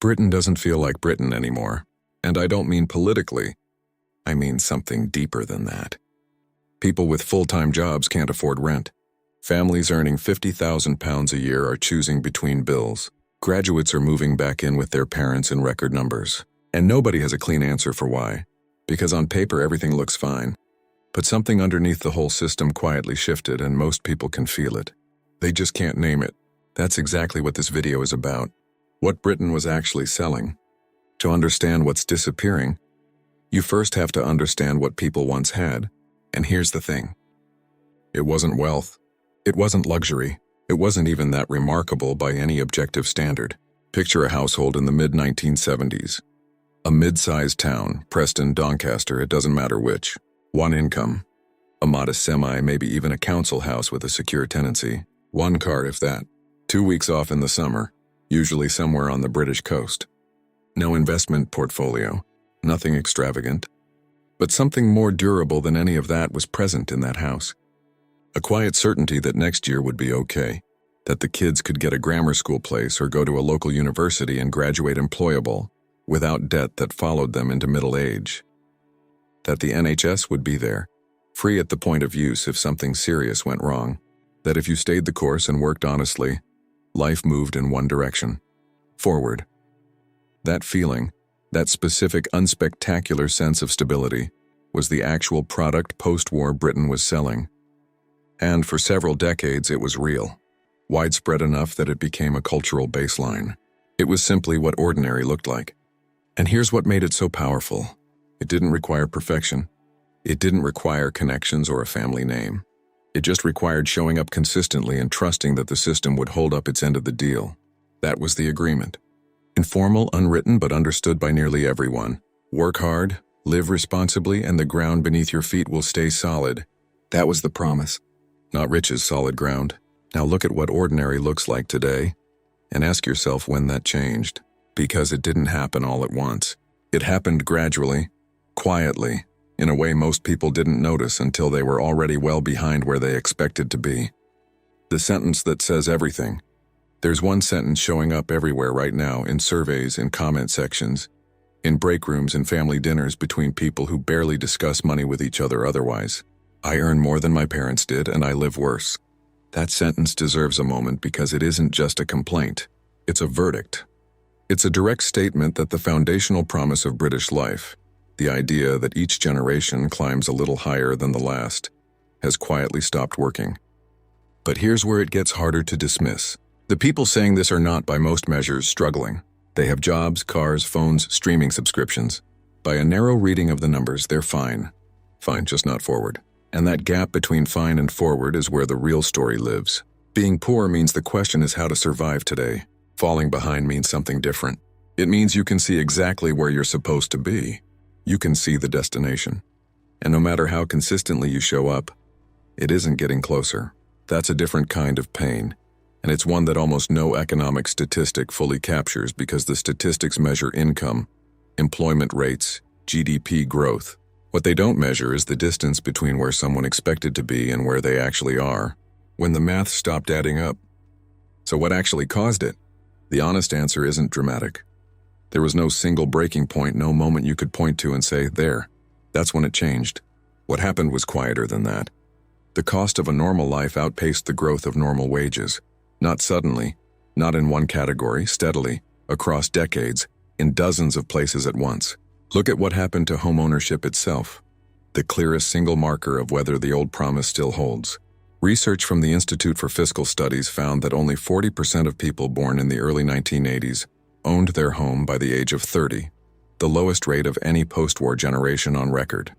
Britain doesn't feel like Britain anymore. And I don't mean politically. I mean something deeper than that. People with full-time jobs can't afford rent. Families earning £50,000 a year are choosing between bills. Graduates are moving back in with their parents in record numbers. And nobody has a clean answer for why. Because on paper everything looks fine. But something underneath the whole system quietly shifted and most people can feel it. They just can't name it. That's exactly what this video is about. What Britain was actually selling. To understand what's disappearing, you first have to understand what people once had. And here's the thing. It wasn't wealth. It wasn't luxury. It wasn't even that remarkable by any objective standard. Picture a household in the mid-1970s. A mid-sized town, Preston, Doncaster, it doesn't matter which. One income. A modest semi, maybe even a council house with a secure tenancy. One car, if that. 2 weeks off in the summer, usually somewhere on the British coast. No investment portfolio. Nothing extravagant. But something more durable than any of that was present in that house. A quiet certainty that next year would be okay, that the kids could get a grammar school place or go to a local university and graduate employable, without debt that followed them into middle age. That the NHS would be there, free at the point of use if something serious went wrong. That if you stayed the course and worked honestly, life moved in one direction, forward. That feeling, that specific unspectacular sense of stability, was the actual product post-war Britain was selling. And for several decades it was real, widespread enough that it became a cultural baseline. It was simply what ordinary looked like. And here's what made it so powerful. It didn't require perfection. It didn't require connections or a family name. It just required showing up consistently and trusting that the system would hold up its end of the deal. That was the agreement. Informal, unwritten, but understood by nearly everyone. Work hard, live responsibly, and the ground beneath your feet will stay solid. That was the promise. Not riches, solid ground. Now look at what ordinary looks like today, and ask yourself when that changed. Because it didn't happen all at once. It happened gradually, quietly, in a way most people didn't notice until they were already well behind where they expected to be. The sentence that says everything. There's one sentence showing up everywhere right now, in surveys, in comment sections, in break rooms and family dinners between people who barely discuss money with each other otherwise. I earn more than my parents did, and I live worse. That sentence deserves a moment because it isn't just a complaint. It's a verdict. It's a direct statement that the foundational promise of British life, the idea that each generation climbs a little higher than the last, has quietly stopped working. But here's where it gets harder to dismiss. The people saying this are not, by most measures, struggling. They have jobs, cars, phones, streaming subscriptions. By a narrow reading of the numbers, they're fine. Fine, just not forward. And that gap between fine and forward is where the real story lives. Being poor means the question is how to survive today. Falling behind means something different. It means you can see exactly where you're supposed to be. You can see the destination. And no matter how consistently you show up, it isn't getting closer. That's a different kind of pain. And it's one that almost no economic statistic fully captures because the statistics measure income, employment rates, GDP growth. What they don't measure is the distance between where someone expected to be and where they actually are, when the math stopped adding up. So what actually caused it? The honest answer isn't dramatic. There was no single breaking point, no moment you could point to and say, there. That's when it changed. What happened was quieter than that. The cost of a normal life outpaced the growth of normal wages. Not suddenly, not in one category, steadily, across decades, in dozens of places at once. Look at what happened to home ownership itself, the clearest single marker of whether the old promise still holds. Research from the Institute for Fiscal Studies found that only 40% of people born in the early 1980s owned their home by the age of 30, the lowest rate of any post-war generation on record.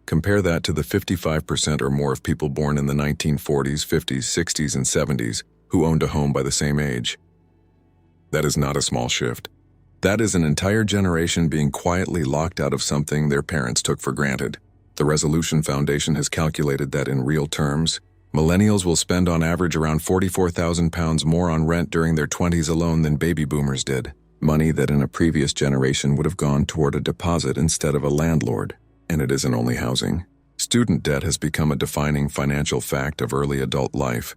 Compare that to the 55% or more of people born in the 1940s, 50s, 60s, and 70s who owned a home by the same age. That is not a small shift. That is an entire generation being quietly locked out of something their parents took for granted. The Resolution Foundation has calculated that in real terms, millennials will spend on average around £44,000 more on rent during their 20s alone than baby boomers did. Money that in a previous generation would have gone toward a deposit instead of a landlord. And it isn't only housing. Student debt has become a defining financial fact of early adult life,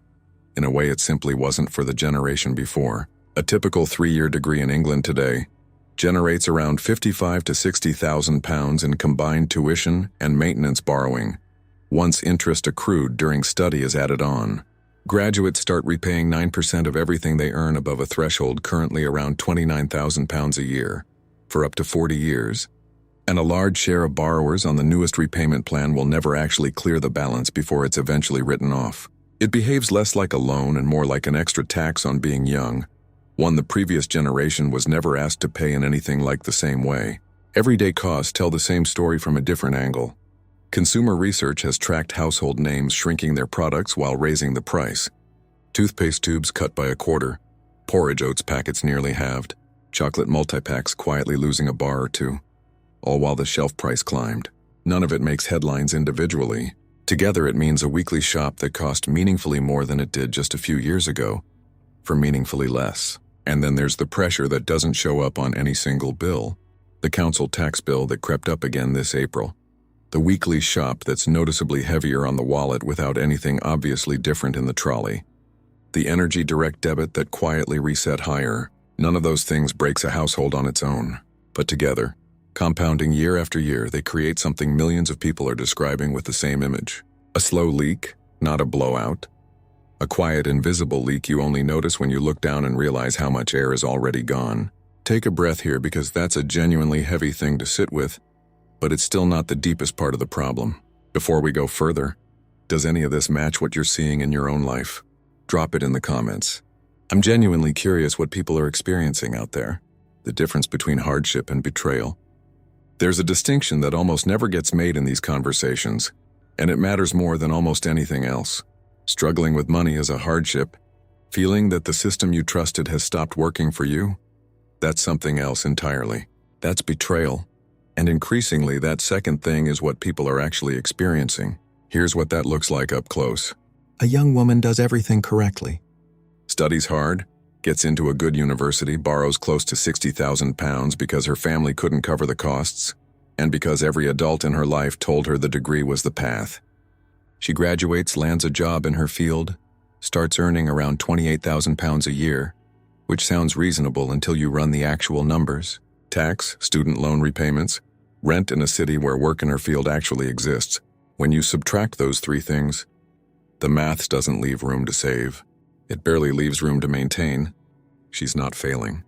in a way it simply wasn't for the generation before. A typical 3-year degree in England today generates around £55,000 to £60,000 in combined tuition and maintenance borrowing, once interest accrued during study is added on. Graduates start repaying 9% of everything they earn above a threshold currently around £29,000 a year, for up to 40 years, and a large share of borrowers on the newest repayment plan will never actually clear the balance before it's eventually written off. It behaves less like a loan and more like an extra tax on being young, one the previous generation was never asked to pay in anything like the same way. Everyday costs tell the same story from a different angle. Consumer research has tracked household names shrinking their products while raising the price. Toothpaste tubes cut by a quarter, porridge oats packets nearly halved, chocolate multi-packs quietly losing a bar or two, all while the shelf price climbed. None of it makes headlines individually. Together it means a weekly shop that cost meaningfully more than it did just a few years ago, for meaningfully less. And then there's the pressure that doesn't show up on any single bill. The council tax bill that crept up again this April. The weekly shop that's noticeably heavier on the wallet without anything obviously different in the trolley. The energy direct debit that quietly reset higher. None of those things breaks a household on its own. But together, compounding year after year, they create something millions of people are describing with the same image. A slow leak, not a blowout. A quiet, invisible leak you only notice when you look down and realize how much air is already gone. Take a breath here because that's a genuinely heavy thing to sit with, but it's still not the deepest part of the problem. Before we go further, does any of this match what you're seeing in your own life? Drop it in the comments. I'm genuinely curious what people are experiencing out there, the difference between hardship and betrayal. There's a distinction that almost never gets made in these conversations, and it matters more than almost anything else. Struggling with money is a hardship. Feeling that the system you trusted has stopped working for you? That's something else entirely. That's betrayal. And increasingly, that second thing is what people are actually experiencing. Here's what that looks like up close. A young woman does everything correctly. Studies hard, gets into a good university, borrows close to £60,000 because her family couldn't cover the costs, and because every adult in her life told her the degree was the path. She graduates, lands a job in her field, starts earning around £28,000 a year, which sounds reasonable until you run the actual numbers. Tax, student loan repayments, rent in a city where work in her field actually exists. When you subtract those three things, the maths doesn't leave room to save. It barely leaves room to maintain. She's not failing.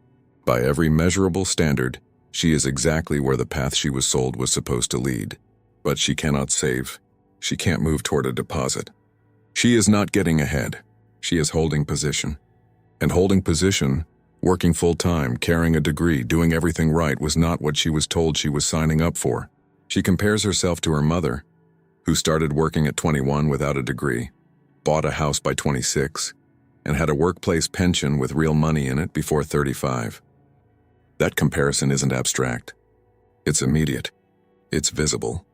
By every measurable standard, she is exactly where the path she was sold was supposed to lead. But she cannot save. She can't move toward a deposit. She is not getting ahead. She is holding position. And holding position, working full-time, carrying a degree, doing everything right was not what she was told she was signing up for. She compares herself to her mother, who started working at 21 without a degree, bought a house by 26, and had a workplace pension with real money in it before 35. That comparison isn't abstract. It's immediate. It's visible.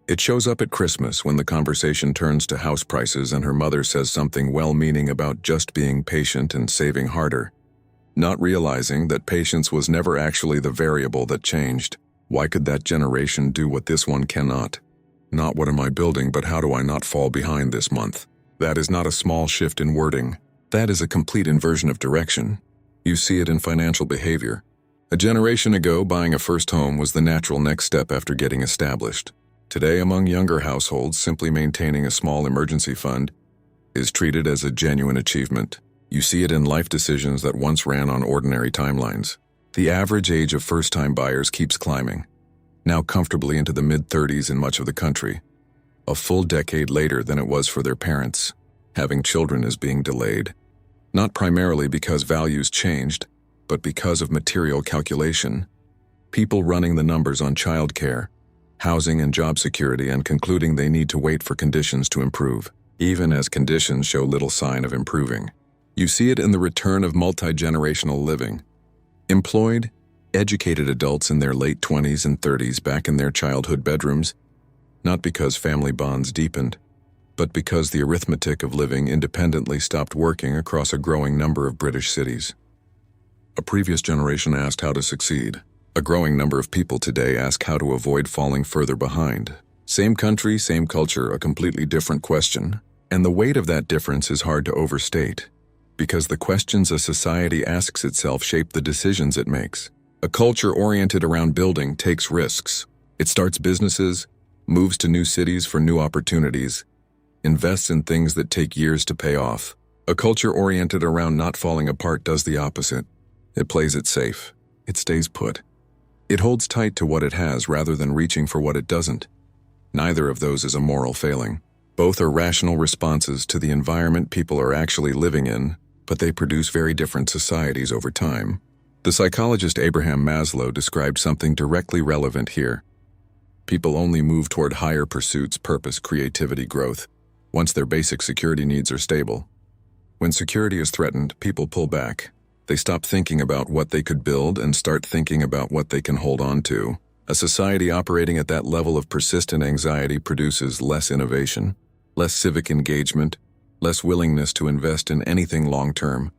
It shows up at Christmas when the conversation turns to house prices and her mother says something well-meaning about just being patient and saving harder, not realizing that patience was never actually the variable that changed. Why could that generation do what this one cannot? Not what am I building, but how do I not fall behind this month? That is not a small shift in wording. That is a complete inversion of direction. You see it in financial behavior. A generation ago, buying a first home was the natural next step after getting established. Today, among younger households, simply maintaining a small emergency fund is treated as a genuine achievement. You see it in life decisions that once ran on ordinary timelines. The average age of first-time buyers keeps climbing, now comfortably into the mid-30s in much of the country, a full decade later than it was for their parents. Having children is being delayed, not primarily because values changed, but because of material calculation. People running the numbers on childcare, housing and job security and concluding they need to wait for conditions to improve, even as conditions show little sign of improving. You see it in the return of multi-generational living. Employed, educated adults in their late 20s and 30s back in their childhood bedrooms, not because family bonds deepened, but because the arithmetic of living independently stopped working across a growing number of British cities. A previous generation asked how to succeed. A growing number of people today ask how to avoid falling further behind. Same country, same culture, a completely different question. And the weight of that difference is hard to overstate. Because the questions a society asks itself shape the decisions it makes. A culture oriented around building takes risks. It starts businesses, moves to new cities for new opportunities, invests in things that take years to pay off. A culture oriented around not falling apart does the opposite. It plays it safe. It stays put. It holds tight to what it has rather than reaching for what it doesn't. Neither of those is a moral failing. Both are rational responses to the environment people are actually living in, but they produce very different societies over time. The psychologist Abraham Maslow described something directly relevant here. People only move toward higher pursuits, purpose, creativity, growth, once their basic security needs are stable. When security is threatened, people pull back. They stop thinking about what they could build and start thinking about what they can hold on to. A society operating at that level of persistent anxiety produces less innovation, less civic engagement, less willingness to invest in anything long-term.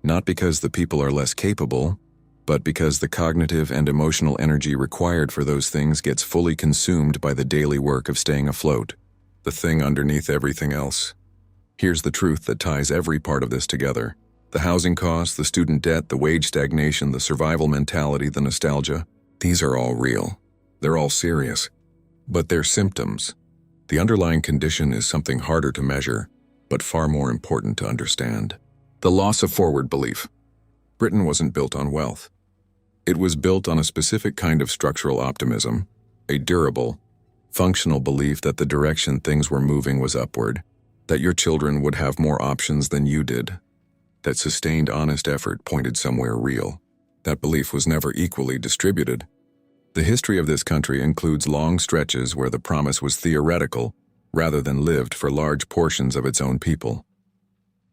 Not because the people are less capable, but because the cognitive and emotional energy required for those things gets fully consumed by the daily work of staying afloat, the thing underneath everything else. Here's the truth that ties every part of this together. The housing costs, the student debt, the wage stagnation, the survival mentality, the nostalgia, these are all real. They're all serious. But they're symptoms. The underlying condition is something harder to measure, but far more important to understand. The loss of forward belief. Britain wasn't built on wealth. It was built on a specific kind of structural optimism, a durable, functional belief that the direction things were moving was upward, that your children would have more options than you did, that sustained honest effort pointed somewhere real. That belief was never equally distributed. The history of this country includes long stretches where the promise was theoretical rather than lived for large portions of its own people.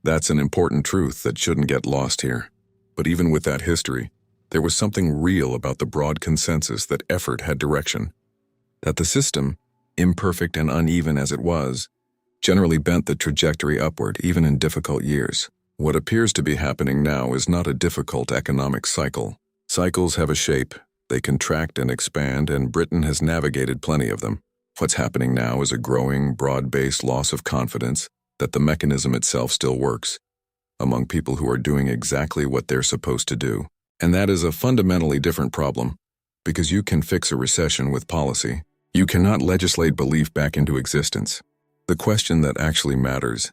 That's an important truth that shouldn't get lost here. But even with that history, there was something real about the broad consensus that effort had direction, that the system, imperfect and uneven as it was, generally bent the trajectory upward even in difficult years. What appears to be happening now is not a difficult economic cycle. Cycles have a shape, they contract and expand, and Britain has navigated plenty of them. What's happening now is a growing, broad-based loss of confidence that the mechanism itself still works, among people who are doing exactly what they're supposed to do. And that is a fundamentally different problem, because you can fix a recession with policy. You cannot legislate belief back into existence. The question that actually matters: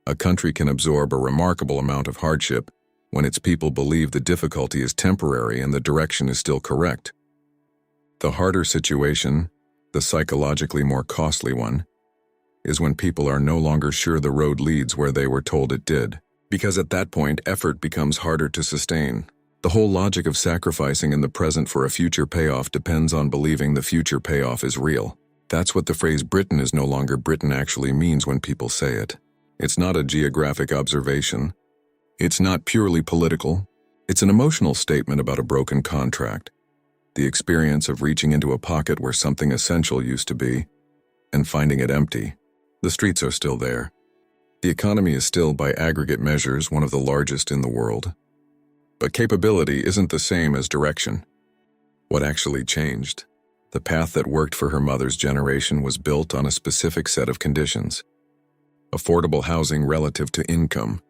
a country can absorb a remarkable amount of hardship when its people believe the difficulty is temporary and the direction is still correct. The harder situation, the psychologically more costly one, is when people are no longer sure the road leads where they were told it did, because at that point effort becomes harder to sustain. The whole logic of sacrificing in the present for a future payoff depends on believing the future payoff is real. That's what the phrase "Britain is no longer Britain" actually means when people say it. It's not a geographic observation. It's not purely political. It's an emotional statement about a broken contract, the experience of reaching into a pocket where something essential used to be, and finding it empty. The streets are still there. The economy is still, by aggregate measures, one of the largest in the world. But capability isn't the same as direction. What actually changed? The path that worked for her mother's generation was built on a specific set of conditions. Affordable housing relative to income,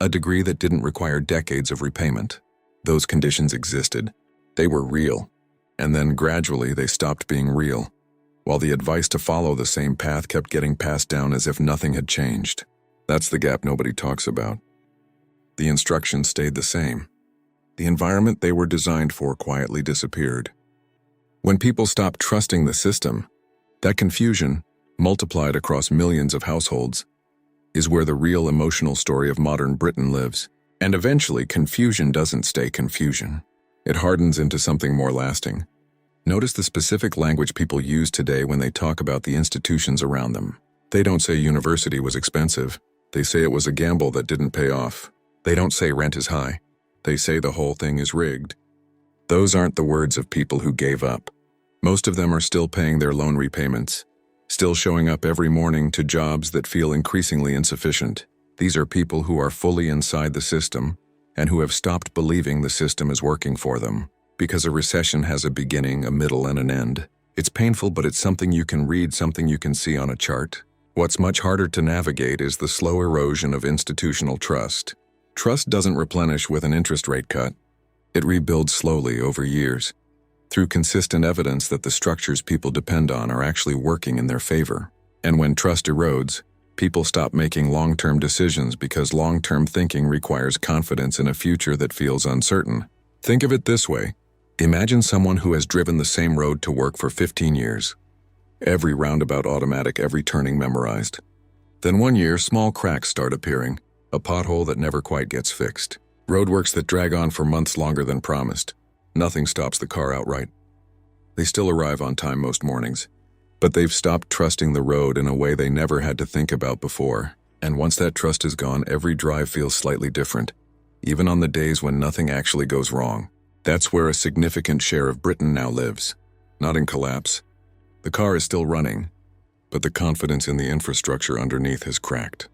a degree that didn't require decades of repayment. Those conditions existed. They were real. And then gradually they stopped being real, while the advice to follow the same path kept getting passed down as if nothing had changed. That's the gap nobody talks about. The instructions stayed the same. The environment they were designed for quietly disappeared. When people stopped trusting the system, that confusion, multiplied across millions of households, is where the real emotional story of modern Britain lives. And eventually, confusion doesn't stay confusion. It hardens into something more lasting. Notice the specific language people use today when they talk about the institutions around them. They don't say university was expensive. They say it was a gamble that didn't pay off. They don't say rent is high. They say the whole thing is rigged. Those aren't the words of people who gave up. Most of them are still paying their loan repayments, still showing up every morning to jobs that feel increasingly insufficient. These are people who are fully inside the system and who have stopped believing the system is working for them. Because a recession has a beginning, a middle, and an end. It's painful, but it's something you can read, something you can see on a chart. What's much harder to navigate is the slow erosion of institutional trust. Trust doesn't replenish with an interest rate cut. It rebuilds slowly over years, through consistent evidence that the structures people depend on are actually working in their favor. And when trust erodes, people stop making long-term decisions because long-term thinking requires confidence in a future that feels uncertain. Think of it this way. Imagine someone who has driven the same road to work for 15 years. Every roundabout automatic, every turning memorized. Then one year, small cracks start appearing, a pothole that never quite gets fixed. Roadworks that drag on for months longer than promised. Nothing stops the car outright. They still arrive on time most mornings, but they've stopped trusting the road in a way they never had to think about before. And once that trust is gone, every drive feels slightly different, even on the days when nothing actually goes wrong. That's where a significant share of Britain now lives. Not in collapse. The car is still running, but the confidence in the infrastructure underneath has cracked.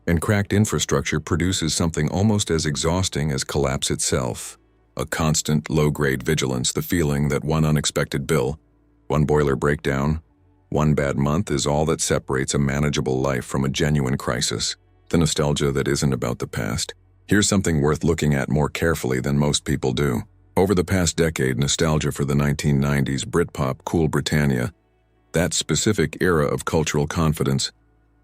And cracked infrastructure produces something almost as exhausting as collapse itself. A constant, low-grade vigilance, the feeling that one unexpected bill, one boiler breakdown, one bad month is all that separates a manageable life from a genuine crisis. The nostalgia that isn't about the past. Here's something worth looking at more carefully than most people do. Over the past decade, nostalgia for the 1990s, Britpop, Cool Britannia, that specific era of cultural confidence,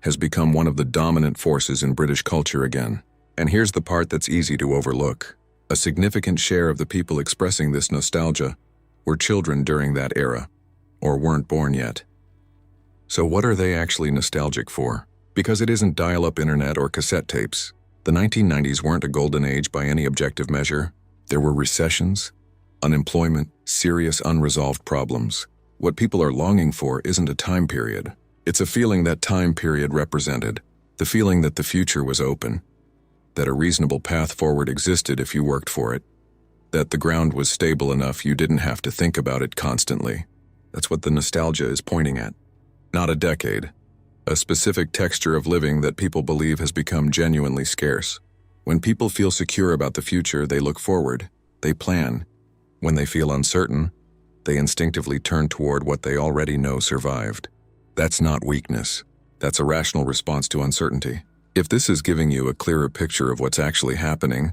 has become one of the dominant forces in British culture again. And here's the part that's easy to overlook. A significant share of the people expressing this nostalgia were children during that era, or weren't born yet. So what are they actually nostalgic for? Because it isn't dial-up internet or cassette tapes. The 1990s weren't a golden age by any objective measure. There were recessions, unemployment, serious unresolved problems. What people are longing for isn't a time period. It's a feeling that time period represented. The feeling that the future was open. That a reasonable path forward existed if you worked for it. That the ground was stable enough you didn't have to think about it constantly. That's what the nostalgia is pointing at. Not a decade. A specific texture of living that people believe has become genuinely scarce. When people feel secure about the future, they look forward. They plan. When they feel uncertain, they instinctively turn toward what they already know survived. That's not weakness. That's a rational response to uncertainty. If this is giving you a clearer picture of what's actually happening,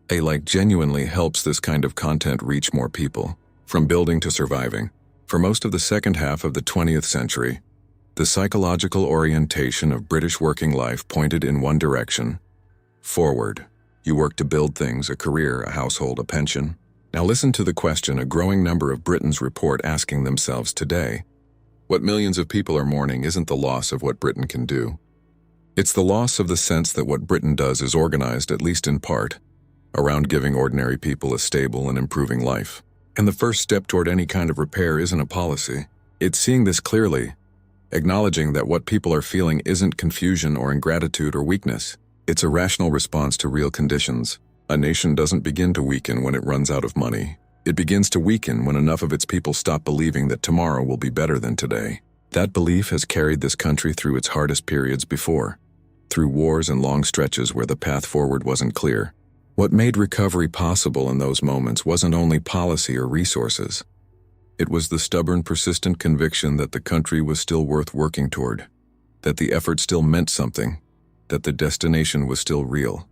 a like genuinely helps this kind of content reach more people. From building to surviving. For most of the second half of the 20th century, the psychological orientation of British working life pointed in one direction. Forward. You work to build things, a career, a household, a pension. Now listen to the question a growing number of Britons report asking themselves today. What millions of people are mourning isn't the loss of what Britain can do. It's the loss of the sense that what Britain does is organized, at least in part, around giving ordinary people a stable and improving life. And the first step toward any kind of repair isn't a policy. It's seeing this clearly, acknowledging that what people are feeling isn't confusion or ingratitude or weakness. It's a rational response to real conditions. A nation doesn't begin to weaken when it runs out of money. It begins to weaken when enough of its people stop believing that tomorrow will be better than today. That belief has carried this country through its hardest periods before, through wars and long stretches where the path forward wasn't clear. What made recovery possible in those moments wasn't only policy or resources. It was the stubborn, persistent conviction that the country was still worth working toward, that the effort still meant something, that the destination was still real.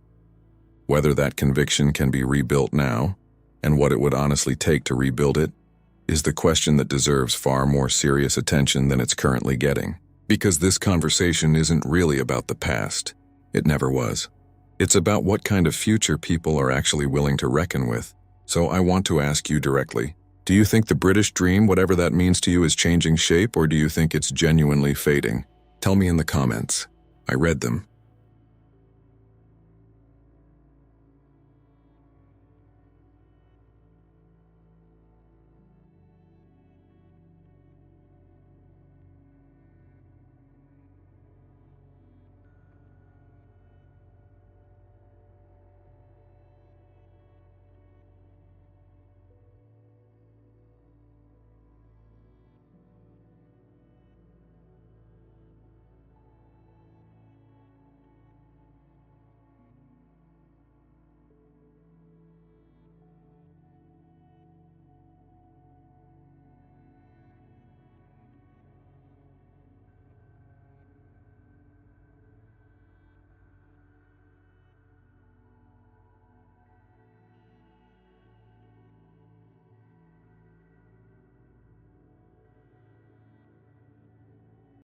Whether that conviction can be rebuilt now, and what it would honestly take to rebuild it, is the question that deserves far more serious attention than it's currently getting. Because this conversation isn't really about the past. It never was. It's about what kind of future people are actually willing to reckon with. So I want to ask you directly, do you think the British dream, whatever that means to you, is changing shape, or do you think it's genuinely fading? Tell me in the comments. I read them.